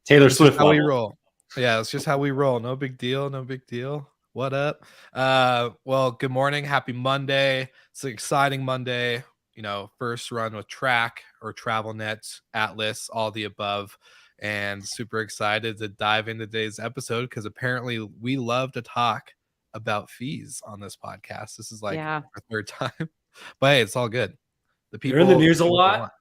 Taylor Swift how we level. roll. Yeah, it's just how we roll. No big deal. No big deal. What up? Well, good morning. Happy Monday. It's an exciting Monday. First run with Track or TravelNet, Atlas, all the above. And super excited to dive into today's episode because apparently we love to talk about fees on this podcast. This is like our third time, but hey, it's all good. They're in the news a see what they lot. want.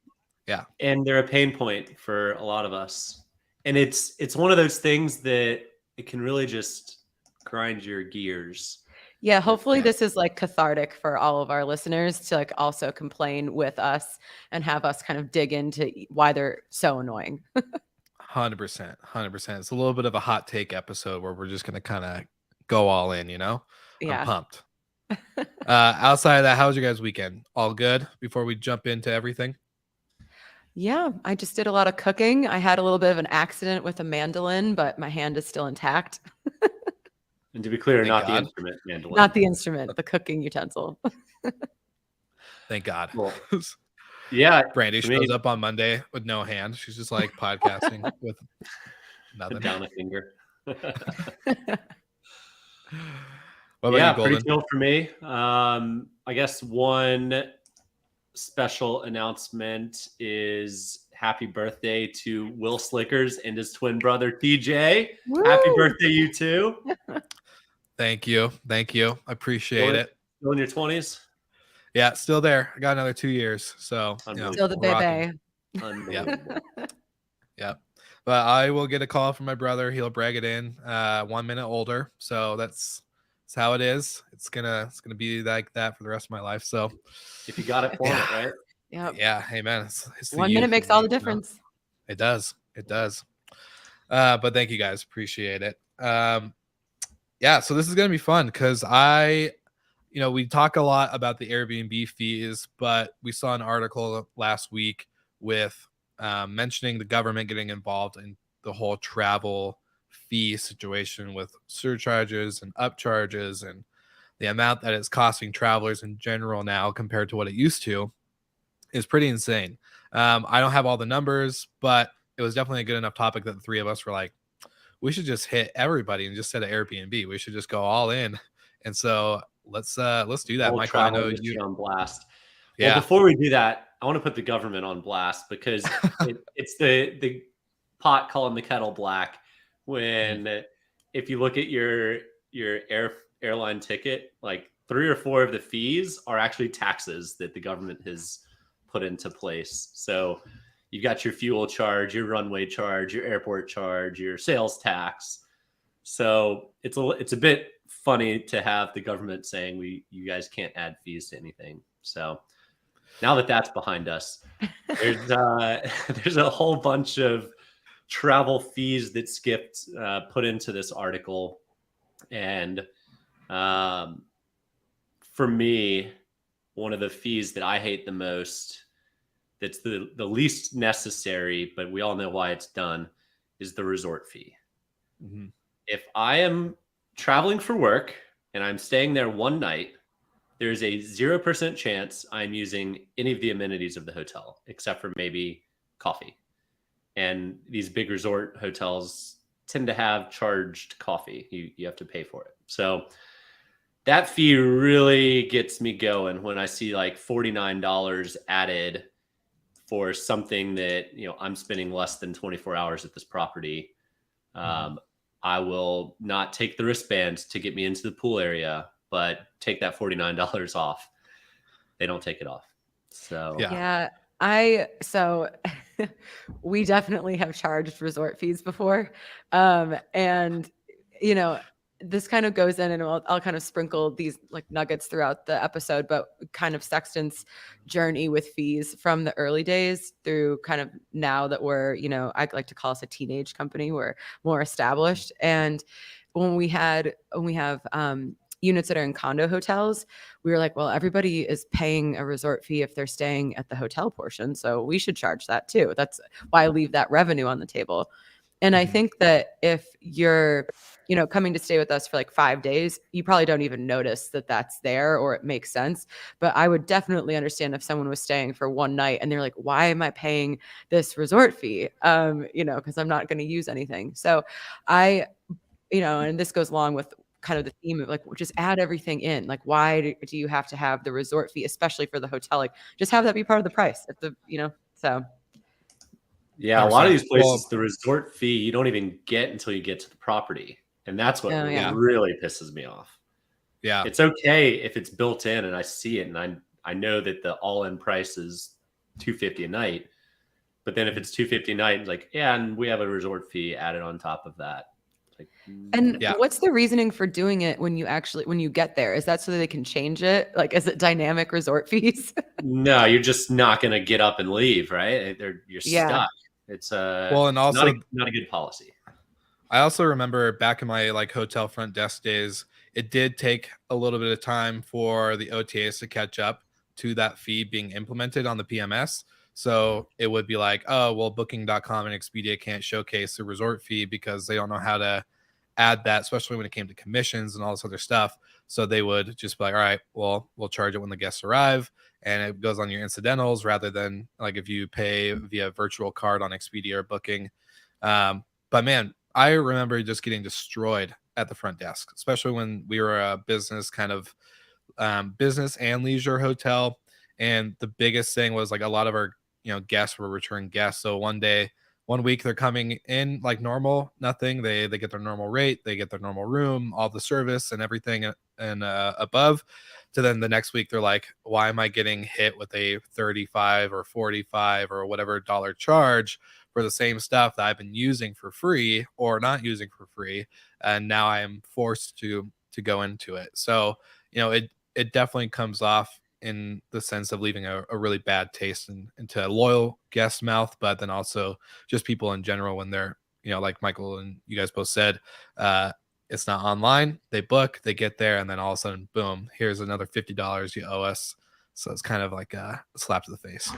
Yeah. And they're a pain point for a lot of us. And it's one of those things that it can really just grind your gears. Yeah, hopefully this is like cathartic for all of our listeners to like also complain with us and have us kind of dig into why they're so annoying. 100%. It's a little bit of a hot take episode where we're just going to kind of go all in, Yeah. I'm pumped. Outside of that, how was your guys' weekend? All good before we jump into everything? Yeah, I just did a lot of cooking. I had a little bit of an accident with a mandolin, but my hand is still intact. And to be clear, not the instrument, mandolin. Not the instrument, the cooking utensil. Thank God. Well, yeah. Brandy shows up on Monday with no hand. She's just like podcasting with nothing. Down a finger. What about you, Golden? Pretty chill for me. I guess one special announcement is happy birthday to Will Slickers and his twin brother TJ. Woo! Happy birthday, you two. Thank you. I appreciate it. Still in your 20s? Yeah, still there. I got another 2 years. So still the baby. Yep. But I will get a call from my brother. He'll brag it in 1 minute older. So that's how it is. It's gonna be like that for the rest of my life. So if you got it for it, right? Yeah. Hey man, it's 1 minute makes all the difference. It does. But thank you guys. Appreciate it. So this is gonna be fun because we talk a lot about the Airbnb fees, but we saw an article last week with mentioning the government getting involved in the whole travel fee situation with surcharges and upcharges and the amount that it's costing travelers in general now compared to what it used to is pretty insane. I don't have all the numbers, but it was definitely a good enough topic that the three of us were like, we should just hit everybody and just set an Airbnb. We should just go all in. And so let's do that. Michael, I know you on blast. Yeah. Well, before we do that, I want to put the government on blast because it's the pot calling the kettle black. When if you look at your airline ticket, like 3 or 4 of the fees are actually taxes that the government has put into place. So you've got your fuel charge, your runway charge, your airport charge, your sales tax. So it's a bit funny to have the government saying you guys can't add fees to anything. So now that that's behind us, there's a whole bunch of travel fees that skipped put into this article. And for me, one of the fees that I hate the most, that's the least necessary, but we all know why it's done, is the resort fee. Mm-hmm. If I am traveling for work and I'm staying there one night, there's a 0% chance I'm using any of the amenities of the hotel, except for maybe coffee. And these big resort hotels tend to have charged coffee. You have to pay for it. So that fee really gets me going when I see like $49 added for something that, I'm spending less than 24 hours at this property. I will not take the wristbands to get me into the pool area, but take that $49 off. They don't take it off. So So we definitely have charged resort fees before. And, this kind of goes in, and I'll kind of sprinkle these like nuggets throughout the episode, but kind of Sexton's journey with fees from the early days through kind of now that we're, I like to call us a teenage company. We're more established. And when we have units that are in condo hotels, we were like, well, everybody is paying a resort fee if they're staying at the hotel portion. So we should charge that too. That's why I leave that revenue on the table. And I think that if you're, coming to stay with us for like 5 days, you probably don't even notice that that's there or it makes sense. But I would definitely understand if someone was staying for one night and they're like, why am I paying this resort fee? Because I'm not going to use anything. So I, and this goes along with kind of the theme of like, just add everything in. Like, why do you have to have the resort fee, especially for the hotel? Like, just have that be part of the price. So. Yeah, a lot of 100%. these places, the resort fee, you don't even get until you get to the property. And that's what really pisses me off. Yeah. It's okay if it's built in and I see it and I know that the all-in price is $250 a night. But then if it's $250 a night, it's like, yeah, and we have a resort fee added on top of that. Like, and what's the reasoning for doing it when you get there? Is that so that they can change it? Like, is it dynamic resort fees? No, you're just not going to get up and leave, right? You're stuck. It's and also not a good policy. I also remember back in my like hotel front desk days, it did take a little bit of time for the OTAs to catch up to that fee being implemented on the PMS. So it would be like, oh, well, booking.com and Expedia can't showcase the resort fee because they don't know how to add that, especially when it came to commissions and all this other stuff. So they would just be like, all right, well, we'll charge it when the guests arrive and it goes on your incidentals rather than like if you pay via virtual card on Expedia or Booking. But man, I remember just getting destroyed at the front desk, especially when we were a business kind of business and leisure hotel. And the biggest thing was like a lot of our, guests were return guests. So one week they're coming in like normal, nothing. They get their normal rate, they get their normal room, all the service and everything and above. To then the next week they're like, why am I getting hit with a 35 or 45 or whatever dollar charge for the same stuff that I've been using for free or not using for free, and now I am forced to go into it. So it definitely comes off in the sense of leaving a really bad taste into a loyal guest mouth, but then also just people in general when they're, like Michael and you guys both said, it's not online. They book, they get there, and then all of a sudden, boom, here's another $50 you owe us. So it's kind of like a slap to the face.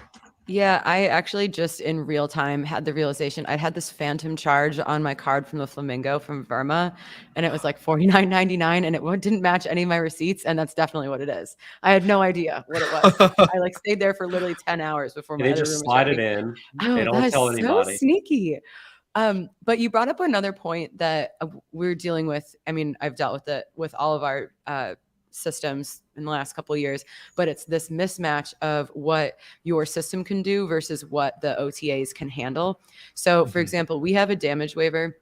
Yeah, I actually just in real time had the realization I'd had this phantom charge on my card from the Flamingo from Verma, and it was like $49.99, and it didn't match any of my receipts, and that's definitely what it is. I had no idea what it was. I like stayed there for literally 10 hours before my they other just room slide it in. They don't tell anybody. So sneaky. But you brought up another point that we're dealing with. I mean, I've dealt with it with all of our systems in the last couple of years, but it's this mismatch of what your system can do versus what the OTAs can handle. So for example, we have a damage waiver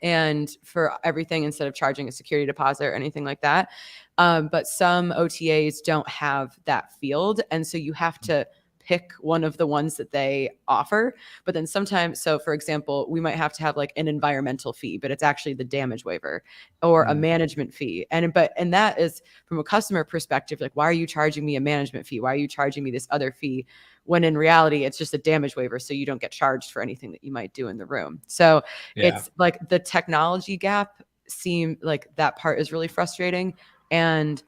and for everything instead of charging a security deposit or anything like that. But some OTAs don't have that field. And so you have to pick one of the ones that they offer. But then sometimes, so for example, we might have to have like an environmental fee, but it's actually the damage waiver or a management fee. And that is from a customer perspective, like, why are you charging me a management fee? Why are you charging me this other fee? When in reality, it's just a damage waiver. So you don't get charged for anything that you might do in the room. So it's like the technology gap seem like that part is really frustrating. And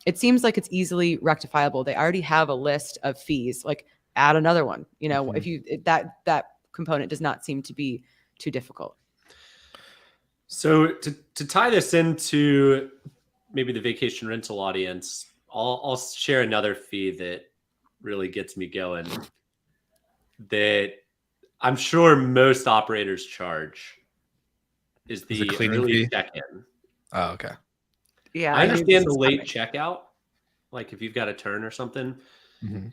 it seems like it's easily rectifiable. They already have a list of fees, like add another one, if that component does not seem to be too difficult. So to tie this into maybe the vacation rental audience, I'll share another fee that really gets me going that I'm sure most operators charge is the early check-in. Oh, okay. Yeah, I understand the late checkout, like if you've got a turn or something. Mm-hmm.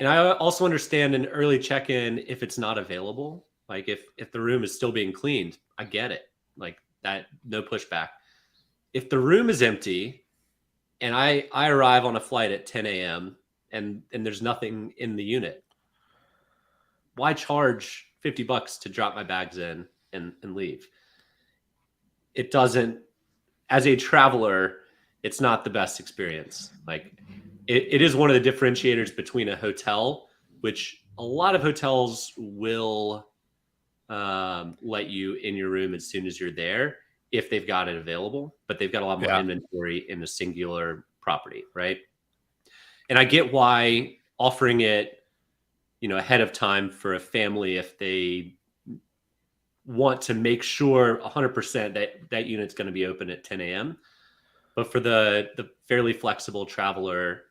And I also understand an early check-in if it's not available. Like if the room is still being cleaned, I get it. Like that, no pushback. If the room is empty and I arrive on a flight at 10 a.m. and there's nothing in the unit, why charge $50 to drop my bags in and leave? It doesn't, as a traveler, it's not the best experience. Like it is one of the differentiators between a hotel, which a lot of hotels will let you in your room as soon as you're there if they've got it available, but they've got a lot more inventory in the singular property, right? And I get why offering it, ahead of time for a family, if they want to make sure 100% that unit's going to be open at 10 a.m. But for the fairly flexible traveler,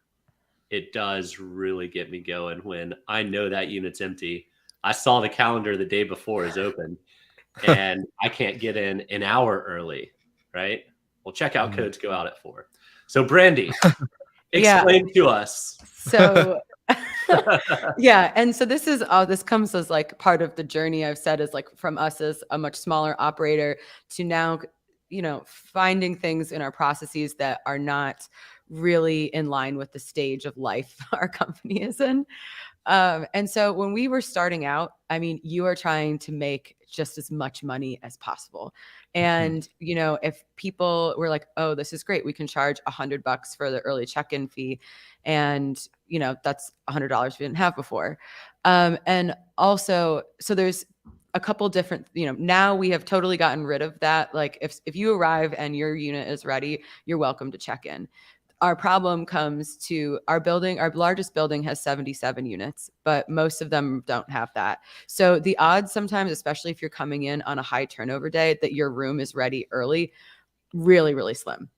it does really get me going when I know that unit's empty. I saw the calendar the day before is open and I can't get in an hour early, right? Well, checkout codes go out at 4. So Brandy, explain to us. So yeah, and so this comes as like part of the journey. I've said is like from us as a much smaller operator to now, finding things in our processes that are not really in line with the stage of life our company is in. And so when we were starting out, I mean, you are trying to make just as much money as possible. And, if people were like, oh, this is great, we can charge $100 for the early check-in fee. And, that's $100 we didn't have before. And also, so there's a couple different, now we have totally gotten rid of that. Like if you arrive and your unit is ready, you're welcome to check in. Our problem comes to our building. Our largest building has 77 units, but most of them don't have that. So the odds sometimes, especially if you're coming in on a high turnover day, that your room is ready early, really, really slim.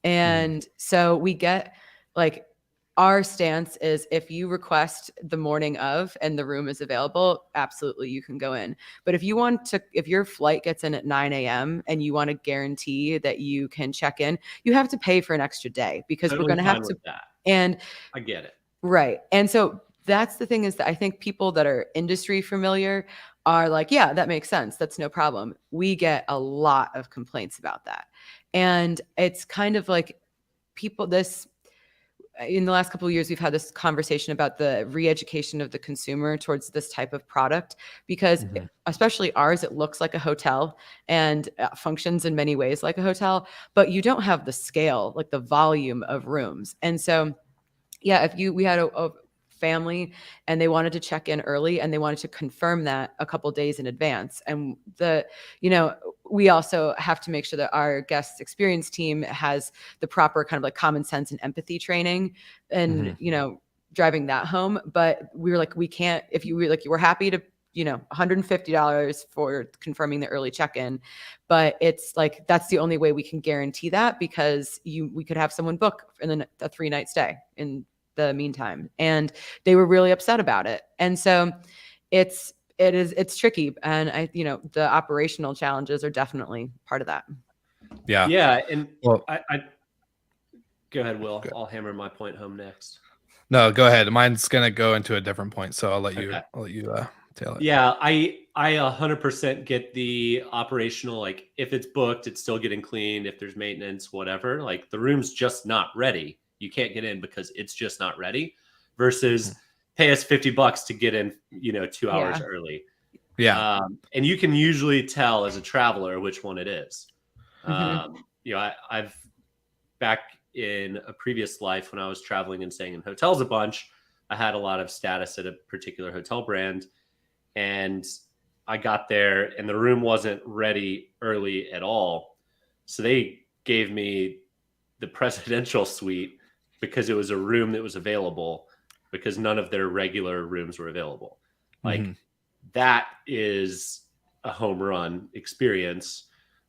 And so we get like, our stance is if you request the morning of and the room is available, absolutely you can go in. But if your flight gets in at 9 a.m. and you want to guarantee that you can check in, you have to pay for an extra day because Totally we're going to have fine to. with that. And I get it. Right. And so that's the thing is that I think people that are industry familiar are like, yeah, that makes sense. That's no problem. We get a lot of complaints about that. And it's kind of like in the last couple of years, we've had this conversation about the re-education of the consumer towards this type of product, because especially ours, it looks like a hotel and functions in many ways like a hotel, but you don't have the scale, like the volume of rooms. And so, yeah, we had a family and they wanted to check in early and they wanted to confirm that a couple days in advance. And we also have to make sure that our guest experience team has the proper kind of like common sense and empathy training and, driving that home. But we were like, we can't, if you were like, you were happy to, $150 for confirming the early check-in, but it's like, that's the only way we can guarantee that, because we could have someone book and then a 3-night stay in the meantime. And they were really upset about it. And so it's tricky. And the operational challenges are definitely part of that. Yeah. Yeah. And I go ahead, Will. I'll hammer my point home next. No, go ahead. Mine's going to go into a different point. So I'll let you tail it. Yeah. I 100% get the operational, like if it's booked, it's still getting cleaned. If there's maintenance, whatever, like the room's just not ready. You can't get in because it's just not ready, versus pay us $50 to get in, 2 hours early. Yeah. And you can usually tell as a traveler which one it is. I've back in a previous life when I was traveling and staying in hotels a bunch, I had a lot of status at a particular hotel brand, and I got there and the room wasn't ready early at all. So they gave me the presidential suite because it was a room that was available, because none of their regular rooms were available. Like that is a home run experience.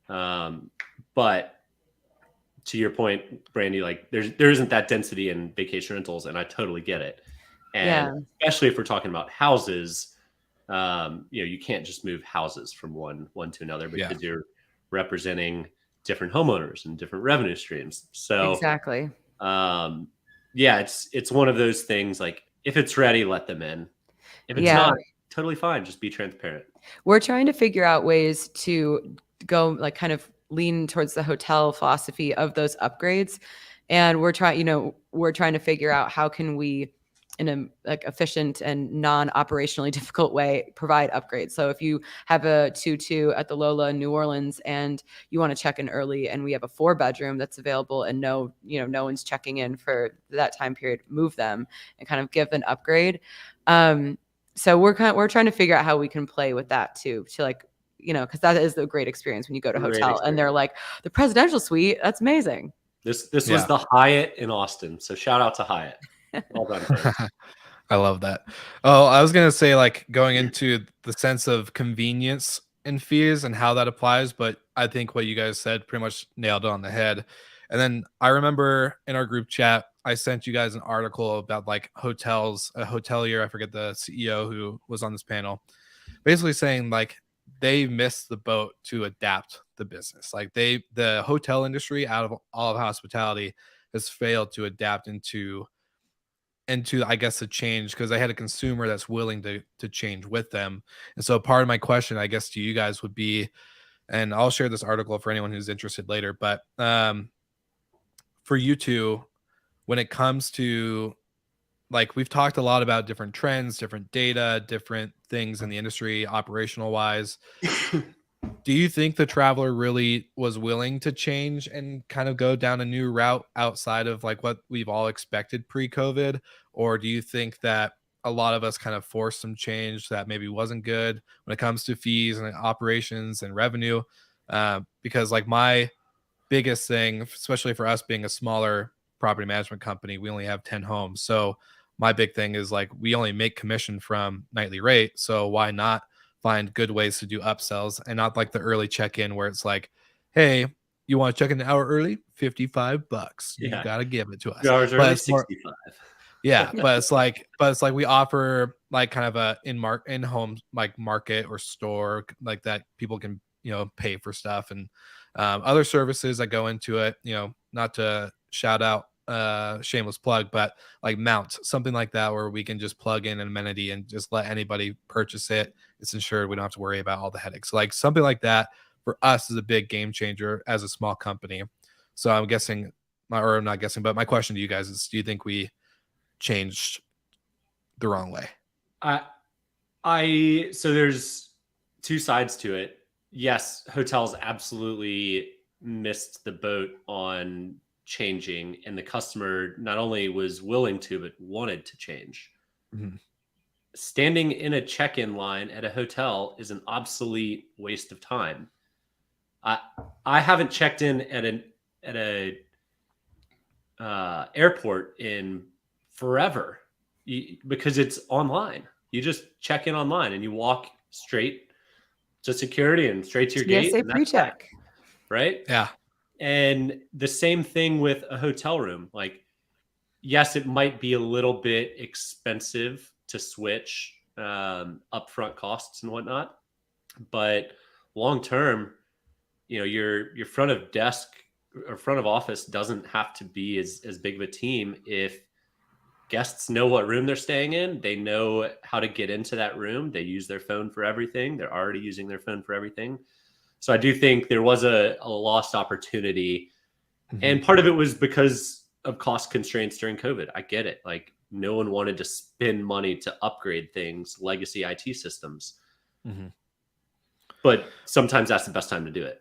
But to your point, Brandy, like there isn't that density in vacation rentals, and I totally get it. And especially if we're talking about houses, you can't just move houses from one to another, because you're representing different homeowners and different revenue streams. So exactly. It's one of those things, like if it's ready, let them in. If it's not, totally fine. Just be transparent. We're trying to figure out ways to go like kind of lean towards the hotel philosophy of those upgrades. And we're trying to figure out how can we, in a like efficient and non-operationally difficult way, provide upgrades. So if you have a 2-2 at the Lola in New Orleans and you want to check in early, and we have a 4-bedroom that's available and no one's checking in for that time period, move them and kind of give an upgrade. So we're trying to figure out how we can play with that too, to like, because that is the great experience when you go to a hotel and they're like, the presidential suite, that's amazing. This was the Hyatt in Austin. So shout out to Hyatt. Well done, folks. I love that. Oh, I was going to say, like, going into the sense of convenience in fees and how that applies, but I think what you guys said pretty much nailed it on the head. And then I remember in our group chat, I sent you guys an article about like hotels, a hotelier, I forget the CEO who was on this panel, basically saying like they missed the boat to adapt the business. Like the hotel industry out of all of hospitality has failed to adapt into I guess the change because they had a consumer that's willing to change with them. And so part of my question, I guess, to you guys would be, and I'll share this article for anyone who's interested later, but for you two, when it comes to like we've talked a lot about different trends, different data, different things in the industry, operational wise. Do you think the traveler really was willing to change and kind of go down a new route outside of like what we've all expected pre-COVID? Or do you think that a lot of us kind of forced some change that maybe wasn't good when it comes to fees and operations and revenue? Because like my biggest thing, especially for us being a smaller property management company, we only have 10 homes. So my big thing is like we only make commission from nightly rate. So why not find good ways to do upsells and not like the early check-in where it's like, hey, you want to check in an hour early? $55. You Yeah. got to give it to us. 2 hours But early, it's more, 65. yeah, but it's like we offer like kind of a in home like market or store like that people can, you know, pay for stuff and other services that go into it, you know, not to shout out shameless plug, but like Mount, something like that where we can just plug in an amenity and just let anybody purchase it. It's insured. We don't have to worry about all the headaches. Like something like that for us is a big game changer as a small company. So I'm guessing or I'm not guessing, but my question to you guys is, do you think we changed the wrong way? So there's two sides to it. Yes, hotels absolutely missed the boat on changing, and the customer not only was willing to, but wanted to change. Mm-hmm. Standing in a check-in line at a hotel is an obsolete waste of time. I haven't checked in at a airport in forever because it's online. You just check in online and you walk straight to security and straight to your gate. TSA And that's pre-check. that, right? Yeah. And the same thing with a hotel room. Like, yes, it might be a little bit expensive to switch, upfront costs and whatnot, but long term, you know, your front of desk or front of office doesn't have to be as big of a team if guests know what room they're staying in. They know how to get into that room. They use their phone for everything. They're already using their phone for everything. So I do think there was a lost opportunity. Mm-hmm. And part of it was because of cost constraints during COVID. I get it. Like no one wanted to spend money to upgrade things, legacy IT systems. Mm-hmm. But sometimes that's the best time to do it.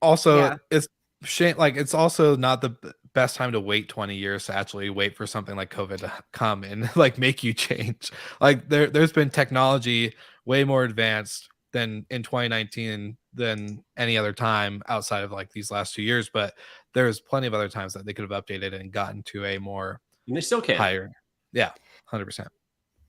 Also, it's shame. Like it's also not the best time to wait 20 years to actually wait for something like COVID to come and like make you change. Like there's been technology way more advanced than in 2019 than any other time outside of like these last 2 years. But there's plenty of other times that they could have updated and gotten to a more and they still can higher. Yeah, 100%.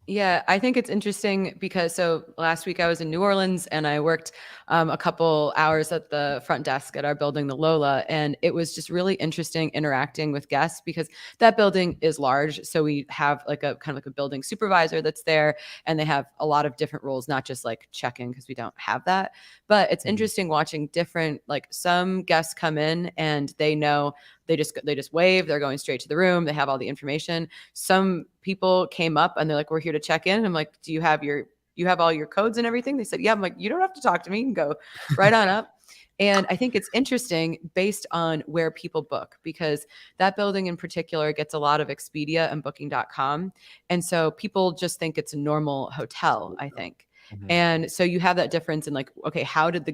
Yeah, I think it's interesting because so last week I was in New Orleans and I worked a couple hours at the front desk at our building, the Lola, and it was just really interesting interacting with guests because that building is large. So we have like a kind of like a building supervisor that's there, and they have a lot of different roles, not just like check-in because we don't have that. But it's interesting watching different, like some guests come in and they know they just wave, they're going straight to the room, they have all the information. Some people came up and they're like, we're here to check in. And I'm like, do you have all your codes and everything? They said, yeah. I'm like, you don't have to talk to me, you can go right on up. And I think it's interesting based on where people book, because that building in particular gets a lot of Expedia and booking.com. And so people just think it's a normal hotel, I think. Mm-hmm. And so you have that difference in like, okay,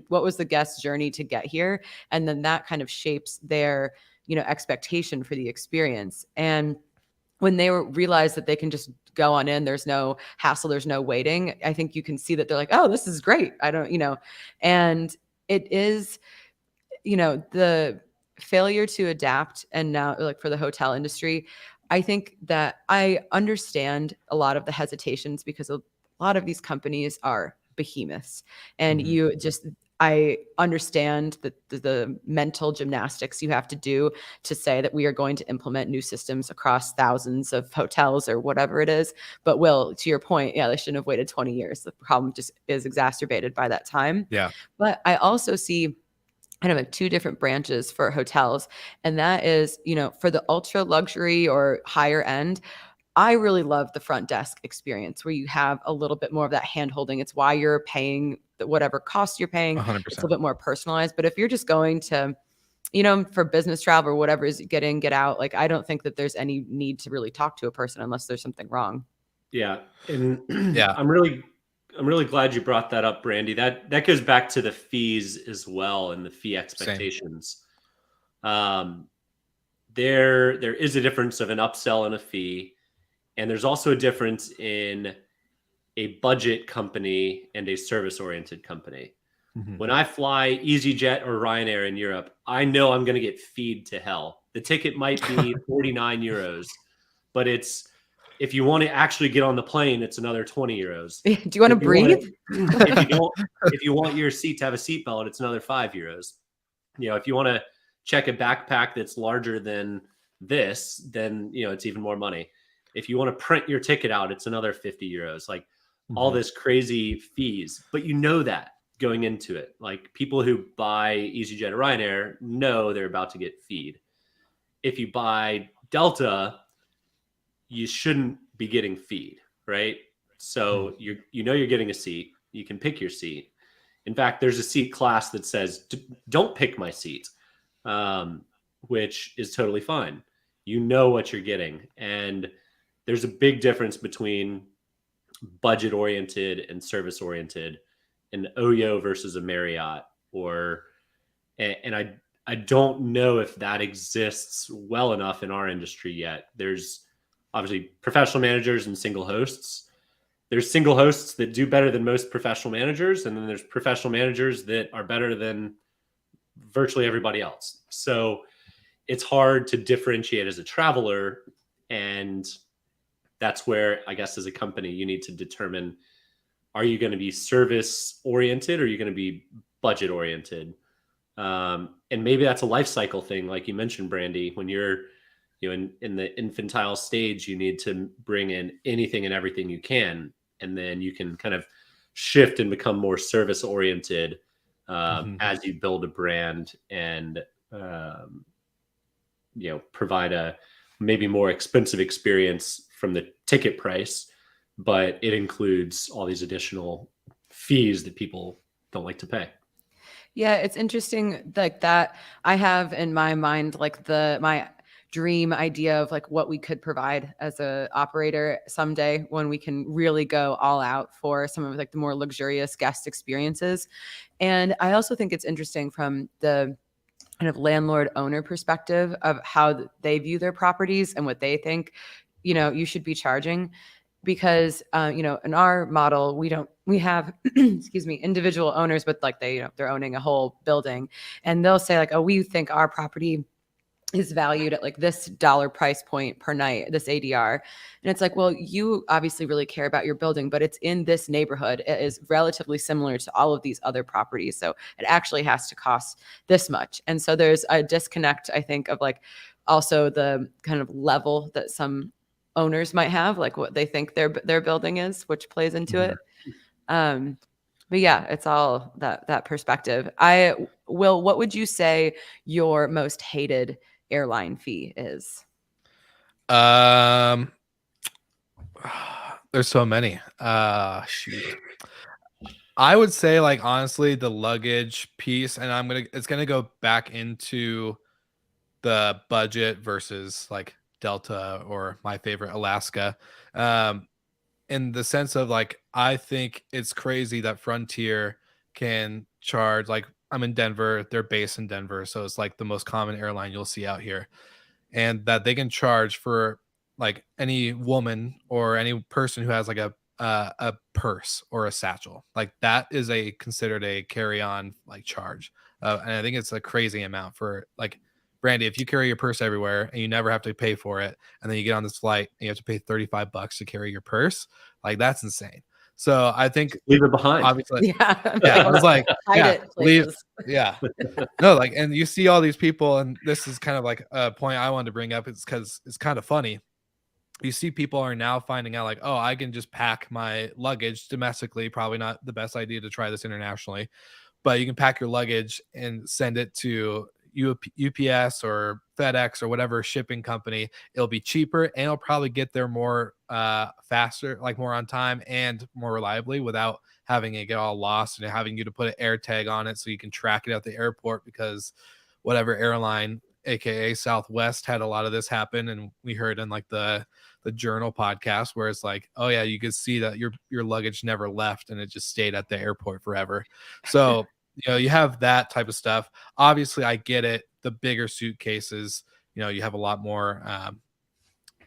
what was the guest's journey to get here? And then that kind of shapes their, expectation for the experience. And when they realize that they can just go on in, there's no hassle, there's no waiting, I think you can see that they're like, oh, this is great. And it is, the failure to adapt. And now like for the hotel industry, I think that I understand a lot of the hesitations because a lot of these companies are behemoths. And I understand that the mental gymnastics you have to do to say that we are going to implement new systems across thousands of hotels or whatever it is. But Will, to your point, yeah, they shouldn't have waited 20 years. The problem just is exacerbated by that time. Yeah. But I also see kind of like two different branches for hotels. And that is, for the ultra luxury or higher end, I really love the front desk experience where you have a little bit more of that hand holding. It's why you're paying whatever cost you're paying. 100%. It's a little bit more personalized. But if you're just going to, for business travel or whatever is get in, get out, like I don't think that there's any need to really talk to a person unless there's something wrong. Yeah. And Yeah. I'm really glad you brought that up, Brandy. That goes back to the fees as well and the fee expectations. There is a difference of an upsell and a fee. And there's also a difference in a budget company and a service-oriented company. Mm-hmm. When I fly EasyJet or Ryanair in Europe, I know I'm going to get feed to hell. The ticket might be 49 euros, but if you want to actually get on the plane, it's another 20 euros. Do you want to breathe? If you want your seat to have a seatbelt, it's another 5 euros. If you want to check a backpack that's larger than this, then it's even more money. If you want to print your ticket out, it's another 50 euros, like all this crazy fees. But that going into it, like people who buy EasyJet or Ryanair know they're about to get feed. If you buy Delta, you shouldn't be getting feed, right? So you're getting a seat. You can pick your seat. In fact, there's a seat class that says, don't pick my seat, which is totally fine. You know what you're getting. And there's a big difference between budget-oriented and service-oriented, an OYO versus a Marriott, and I don't know if that exists well enough in our industry yet. There's obviously professional managers and single hosts. There's single hosts that do better than most professional managers, and then there's professional managers that are better than virtually everybody else. So it's hard to differentiate as a traveler, and that's where, I guess, as a company, you need to determine, are you going to be service oriented or are you going to be budget oriented? And maybe that's a life cycle thing. Like you mentioned, Brandy, when you're in the infantile stage, you need to bring in anything and everything you can. And then you can kind of shift and become more service oriented as you build a brand and, provide a maybe more expensive experience from the ticket price, but it includes all these additional fees that people don't like to pay. Yeah, it's interesting like that. I have in my mind like my dream idea of like what we could provide as a operator someday when we can really go all out for some of like the more luxurious guest experiences. And I also think it's interesting from the kind of landlord owner perspective of how they view their properties and what they think you should be charging, because in our model we have excuse me, individual owners, but like they're owning a whole building, and they'll say like, oh, we think our property is valued at like this dollar price point per night, this ADR. And it's like, well, you obviously really care about your building, but it's in this neighborhood. It is relatively similar to all of these other properties. So it actually has to cost this much. And so there's a disconnect, I think, of like also the kind of level that some owners might have, like what they think their building is, which plays into it. But yeah, it's all that perspective. Will, what would you say your most hated airline fee is? There's so many. Shoot. I would say, like, honestly, the luggage piece, and it's gonna go back into the budget versus like Delta or my favorite Alaska. In the sense of like, I think it's crazy that Frontier can charge, like, I'm in Denver, they're based in Denver, so it's like the most common airline you'll see out here, and that they can charge for like any woman or any person who has like a purse or a satchel, like that is considered a carry-on like charge, and I think it's a crazy amount for like, Brandy, if you carry your purse everywhere and you never have to pay for it, and then you get on this flight and you have to pay $35 to carry your purse, like that's insane. So I think Leave it behind. obviously, Yeah. yeah, I was like, Hide yeah, it leave, places. yeah, no, like, and you see all these people, and this is kind of like a point I wanted to bring up. It's because it's kind of funny. You see people are now finding out like, oh, I can just pack my luggage domestically. Probably not the best idea to try this internationally, but you can pack your luggage and send it to UPS or FedEx or whatever shipping company. It'll be cheaper and it'll probably get there more faster, like more on time and more reliably without having it get all lost and having you to put an air tag on it so you can track it at the airport, because whatever airline, aka Southwest, had a lot of this happen. And we heard in like the journal podcast where it's like, oh yeah, you could see that your luggage never left and it just stayed at the airport forever. So you have that type of stuff. Obviously, I get it. The bigger suitcases, you have a lot more.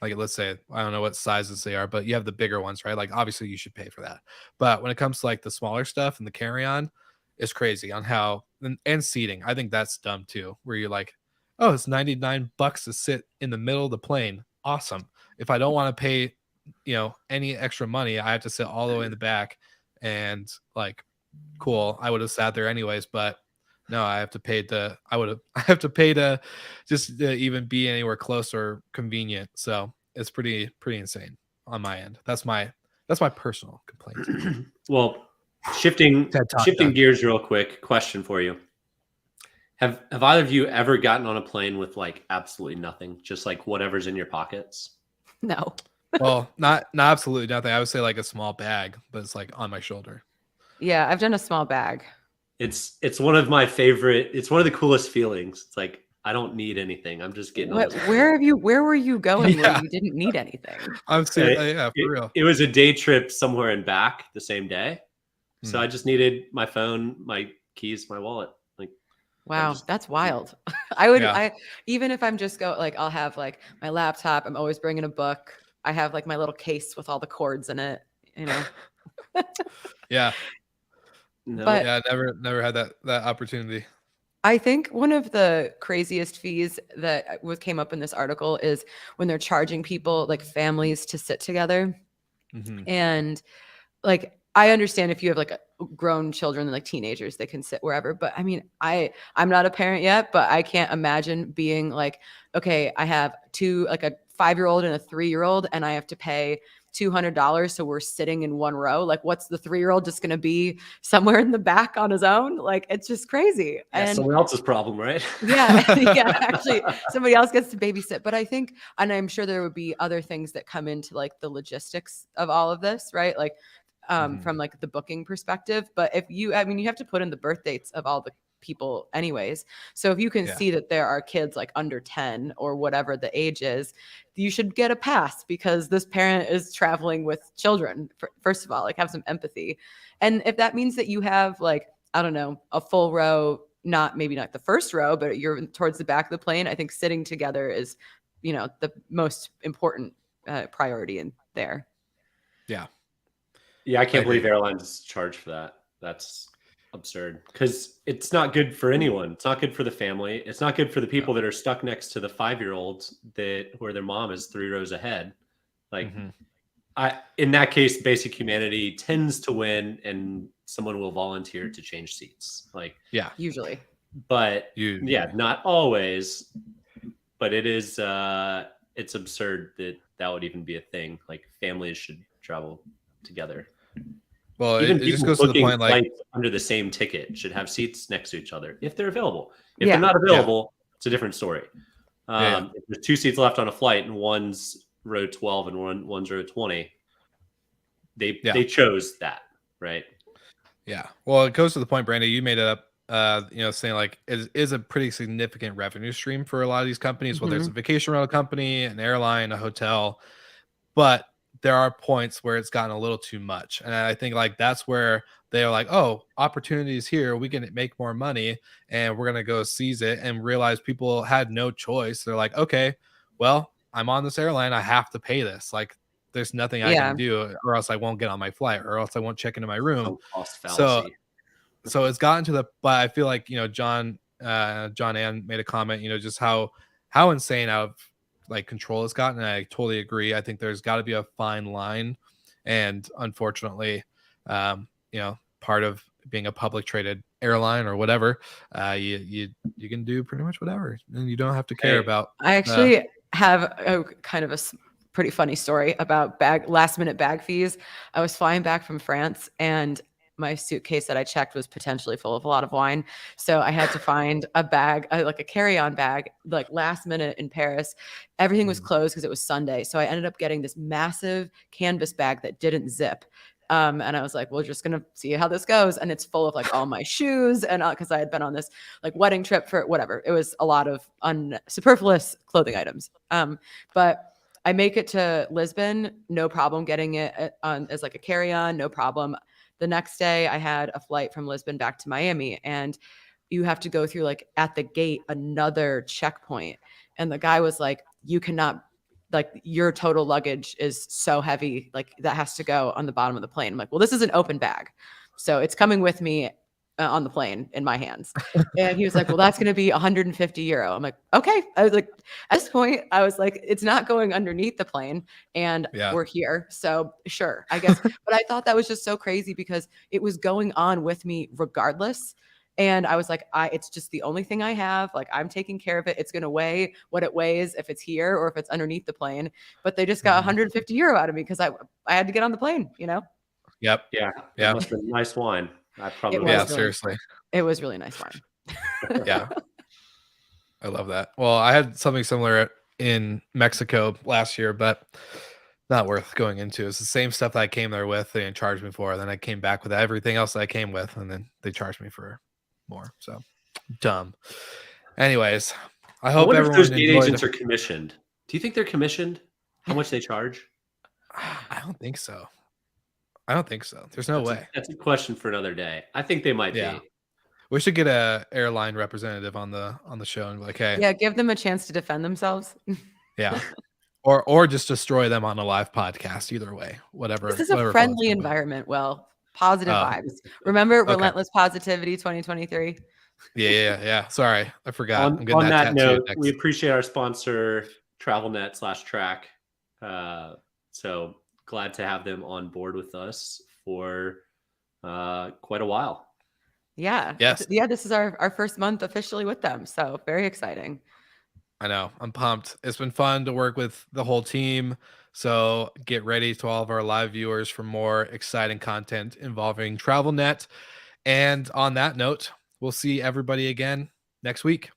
Like, let's say, I don't know what sizes they are, but you have the bigger ones, right? Like, obviously, you should pay for that. But when it comes to like the smaller stuff and the carry-on, it's crazy on how and seating. I think that's dumb too, where you're like, oh, it's $99 to sit in the middle of the plane. Awesome. If I don't want to pay, any extra money, I have to sit all the way in the back, and like, cool, I would have sat there anyways, but no, I have to pay to I have to pay to just to even be anywhere close or convenient. So it's pretty insane on my end. That's my personal complaint. Well, shifting done. gears real quick, question for you. Have either of you ever gotten on a plane with like absolutely nothing, just like whatever's in your pockets? No. Well, not absolutely nothing. I would say like a small bag, but it's like on my shoulder. Yeah, I've done a small bag. It's one of my favorite. It's one of the coolest feelings. It's like, I don't need anything. I'm just getting. Where were you going where you didn't need anything? I'm saying, yeah, for real. It was a day trip somewhere and back the same day. So I just needed my phone, my keys, my wallet. Like, wow, that's wild. I even if I'm just I'll have like my laptop. I'm always bringing a book. I have like my little case with all the cords in it, Yeah. No. But yeah, never had that opportunity. I think one of the craziest fees that came up in this article is when they're charging people, like families, to sit together. Mm-hmm. And like, I understand if you have like grown children and like teenagers, they can sit wherever. But I mean, I'm not a parent yet, but I can't imagine being like, okay, I have like a 5-year-old and a 3-year-old, and I have to pay $200. So we're sitting in one row. Like, what's the 3-year-old just going to be somewhere in the back on his own? Like, it's just crazy. Yeah, and someone else's problem, right? Yeah. Actually, somebody else gets to babysit. But I think, and I'm sure there would be other things that come into like the logistics of all of this, right? Like, from like the booking perspective. But you have to put in the birth dates of all the people anyways. So if you can see that there are kids like under 10 or whatever the age is, you should get a pass because this parent is traveling with children. First of all, like, have some empathy. And if that means that you have like, I don't know, a full row, maybe not the first row, but you're towards the back of the plane, I think sitting together is, the most important priority in there. Yeah. Yeah, I can't believe airlines charge for that. That's absurd because it's not good for anyone. It's not good for the family. It's not good for the people that are stuck next to the 5-year-olds where their mom is 3 rows ahead. Like, in that case, basic humanity tends to win, and someone will volunteer to change seats. Like, yeah, usually, but not always. But it is, it's absurd that would even be a thing. Like, families should travel together. Well, even it just goes to the point, like, under the same ticket should have seats next to each other if they're available. If they're not available, it's a different story. If there's 2 seats left on a flight and one's row 12 and one's row 20, they chose that, right? Yeah. Well, it goes to the point, Brandon, you made it up, saying like it is a pretty significant revenue stream for a lot of these companies, whether it's a vacation rental company, an airline, a hotel, but there are points where it's gotten a little too much. And I think like that's where they're like, oh, opportunities here, we can make more money and we're going to go seize it, and realize people had no choice. They're like, okay, well, I'm on this airline. I have to pay this. Like, there's nothing I can do, or else I won't get on my flight, or else I won't check into my room. So it's gotten to but I feel like, John Ann made a comment, just how insane out of like control it's gotten. And I totally agree. I think there's got to be a fine line, and unfortunately, part of being a public traded airline or whatever, you can do pretty much whatever, and you don't have to care about. I actually have a kind of pretty funny story about last minute bag fees. I was flying back from France, and my suitcase that I checked was potentially full of a lot of wine. So I had to find a bag, like a carry-on bag, like last minute in Paris. Everything was closed because it was Sunday. So I ended up getting this massive canvas bag that didn't zip. And I was like, we're just going to see how this goes. And it's full of like all my shoes. And because I had been on this like wedding trip for whatever, it was a lot of superfluous clothing items. But I make it to Lisbon, no problem getting it on as like a carry-on, no problem. The next day I had a flight from Lisbon back to Miami, and you have to go through like at the gate, another checkpoint. And the guy was like, you cannot, like your total luggage is so heavy, like that has to go on the bottom of the plane. I'm like, well, this is an open bag, so it's coming with me on the plane in my hands. And he was like, well, that's going to be 150 euro. I'm like, okay. I was like, at this point, I was like, it's not going underneath the plane, and we're here. So sure, I guess. But I thought that was just so crazy because it was going on with me regardless. And I was like, it's just the only thing I have. Like, I'm taking care of it. It's going to weigh what it weighs if it's here or if it's underneath the plane. But they just got 150 euro out of me because I had to get on the plane, Yep. Yeah. It must have been nice wine. Seriously. It was really nice wine. Yeah. I love that. Well, I had something similar in Mexico last year, but not worth going into. It's the same stuff that I came there with. They didn't charge me for. Then I came back with everything else that I came with, and then they charged me for more. So dumb. Anyways, I hope wonder everyone if those gate agents are commissioned. Do you think they're commissioned? How much they charge? I don't think so. There's no way. That's a question for another day. I think they might be. We should get a airline representative on the show and be like, hey, give them a chance to defend themselves. Yeah. Or just destroy them on a live podcast. Either way, whatever. This is a friendly environment. Well, positive vibes. Remember Relentless Positivity 2023? Yeah. Sorry, I forgot. On that note, we appreciate our sponsor, TravelNet/Track. So glad to have them on board with us for quite a while. Yeah. Yes. Yeah. This is our first month officially with them. So very exciting. I know. I'm pumped. It's been fun to work with the whole team. So get ready to all of our live viewers for more exciting content involving TravelNet. And on that note, we'll see everybody again next week.